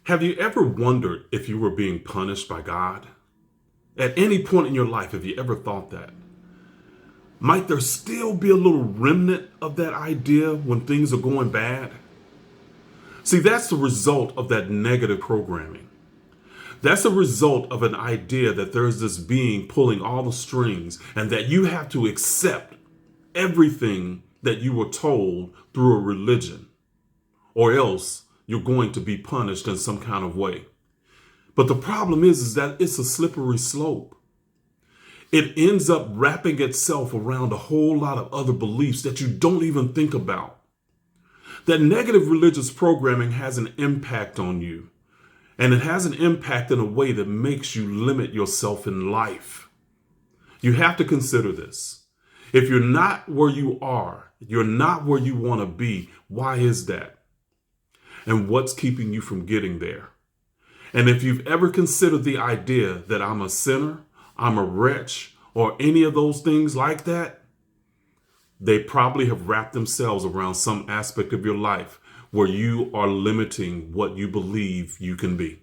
Have you ever wondered if you were being punished by God? At any point in your life, have you ever thought that? Might there still be a little remnant of that idea when things are going bad? See, that's the result of that negative programming. That's a result of an idea that there's this being pulling all the strings and that you have to accept everything that you were told through a religion, or else you're going to be punished in some kind of way. But the problem is that it's a slippery slope. It ends up wrapping itself around a whole lot of other beliefs that you don't even think about. That negative religious programming has an impact on you, and it has an impact in a way that makes you limit yourself in life. You have to consider this. If you're not where you are, you're not where you want to be, why is that? And what's keeping you from getting there? And if you've ever considered the idea that I'm a sinner, I'm a wretch, or any of those things like that, they probably have wrapped themselves around some aspect of your life where you are limiting what you believe you can be.